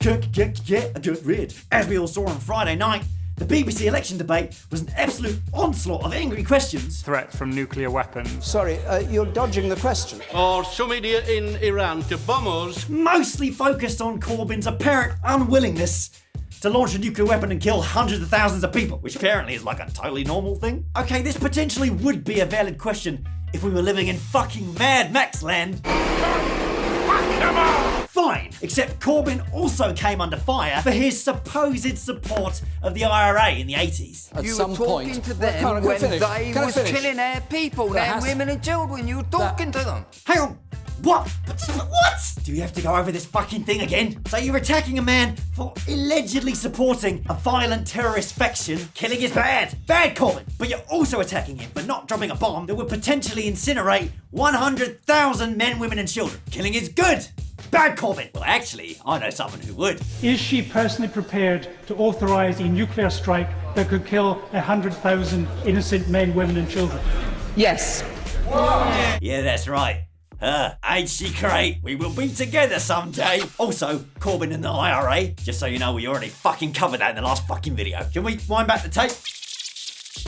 Kirk Ridge. As we all saw on Friday night, the BBC election debate was an absolute onslaught of angry questions. Threat from nuclear weapons. Sorry, you're dodging the question. Or some idiot in Iran to bomb us. Mostly focused on Corbyn's apparent unwillingness to launch a nuclear weapon and kill hundreds of thousands of people, which apparently is like a totally normal thing. Okay, this potentially would be a valid question if we were living in fucking Mad Max land. Fine, except Corbyn also came under fire for his supposed support of the IRA in the 80s. At you some were talking point, to them when they was finish? killing their people, their women and children. You were talking to them. Hang on, what? What? Do you have to go over this fucking thing again? So you're attacking a man for allegedly supporting a violent terrorist faction. Killing is bad. Bad, Corbyn. But you're also attacking him for not dropping a bomb that would potentially incinerate 100,000 men, women and children. Killing is good. Bad, Corbyn. Well, actually, I know someone who would. Is she personally prepared to authorise a nuclear strike that could kill 100,000 innocent men, women and children? Yes. Yeah, that's right. Ain't she great? We will be together someday. Also, Corbyn and the IRA. Just so you know, we already fucking covered that in the last fucking video. Can we wind back the tape?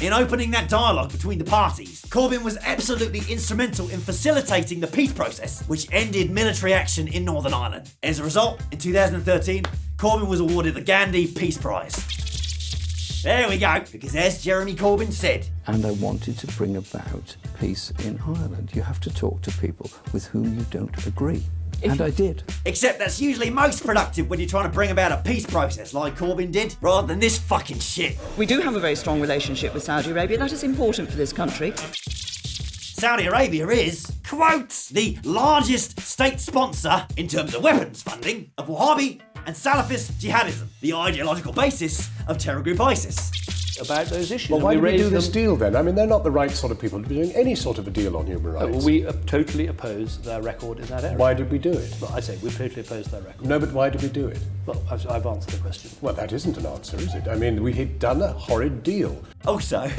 In opening that dialogue between the parties, Corbyn was absolutely instrumental in facilitating the peace process, which ended military action in Northern Ireland. As a result, in 2013, Corbyn was awarded the Gandhi Peace Prize. There we go, because as Jeremy Corbyn said, and I wanted to bring about peace in Ireland. You have to talk to people with whom you don't agree. And I did. Except that's usually most productive when you're trying to bring about a peace process like Corbyn did, rather than this fucking shit. We do have a very strong relationship with Saudi Arabia. That is important for this country. Saudi Arabia is, quote, the largest state sponsor in terms of weapons funding of Wahhabi and Salafist jihadism, the ideological basis of terror group ISIS. About those issues. Well, why did we do this deal then? I mean, they're not the right sort of people to be doing any sort of a deal on human rights. Well, we totally oppose their record in that area. Why did we do it? Well, I say we totally oppose their record. No, but why did we do it? Well, I've answered the question. Well, that isn't an answer, is it? I mean, we had done a horrid deal. Also,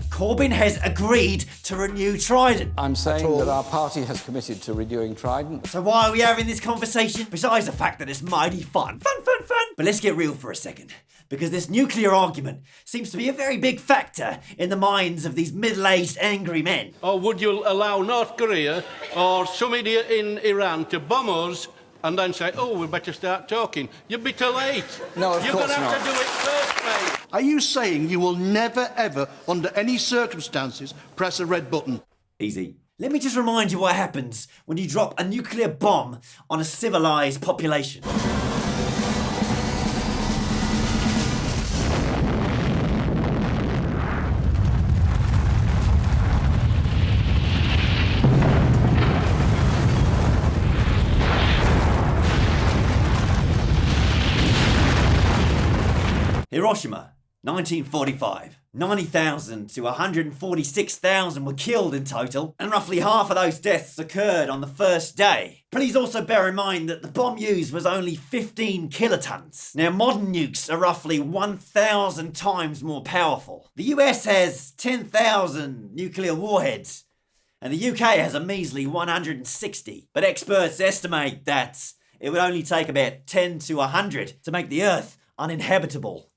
Corbyn has agreed to renew Trident. I'm saying that our party has committed to renewing Trident. So why are we having this conversation? Besides the fact that it's mighty fun. Fun. But let's get real for a second. Because this nuclear argument seems to be a very big factor in the minds of these middle-aged angry men. Or would you allow North Korea or some idiot in Iran to bomb us and then say, oh, we better start talking? You'd be too late. No, of course not. You're going to have to do it first, mate. Are you saying you will never, ever, under any circumstances, press a red button? Easy. Let me just remind you what happens when you drop a nuclear bomb on a civilised population. Hiroshima, 1945. 90,000 to 146,000 were killed in total, and roughly half of those deaths occurred on the first day. Please also bear in mind that the bomb used was only 15 kilotons. Now, modern nukes are roughly 1,000 times more powerful. The US has 10,000 nuclear warheads, and the UK has a measly 160. But experts estimate that it would only take about 10 to 100 to make the Earth uninhabitable.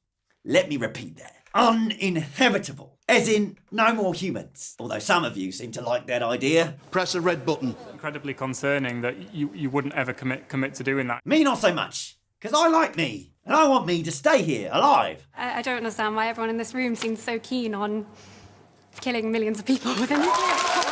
Let me repeat that. Uninhabitable. As in, no more humans. Although some of you seem to like that idea. Press a red button. Incredibly concerning that you wouldn't ever commit to doing that. Me not so much. Because I like me. And I want me to stay here, alive. I don't understand why everyone in this room seems so keen on killing millions of people with a nuclear bomb.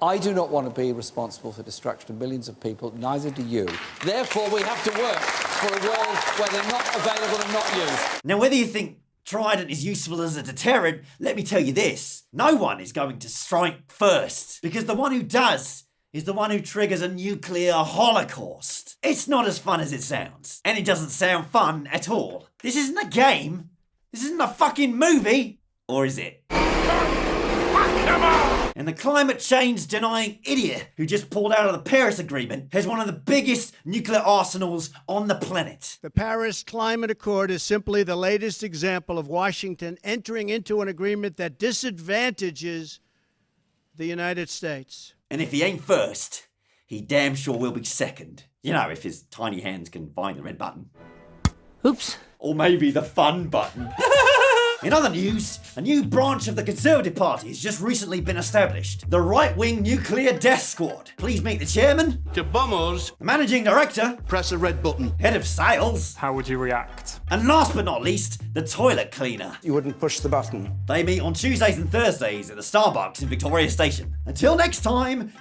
I do not want to be responsible for the destruction of millions of people, neither do you. Therefore, we have to work for a world where they're not available and not used. Now, whether you think Trident is useful as a deterrent, let me tell you this. No one is going to strike first. Because the one who does is the one who triggers a nuclear holocaust. It's not as fun as it sounds. And it doesn't sound fun at all. This isn't a game. This isn't a fucking movie. Or is it? And the climate change denying idiot who just pulled out of the Paris Agreement has one of the biggest nuclear arsenals on the planet. The Paris Climate Accord is simply the latest example of Washington entering into an agreement that disadvantages the United States. And if he ain't first, he damn sure will be second. You know, if his tiny hands can find the red button. Oops. Or maybe the fun button. In other news, a new branch of the Conservative Party has just recently been established. The right-wing Nuclear Death Squad. Please meet the chairman. To bombers. The managing director. Press a red button. Head of sales. How would you react? And last but not least, the toilet cleaner. You wouldn't push the button. They meet on Tuesdays and Thursdays at the Starbucks in Victoria Station. Until next time,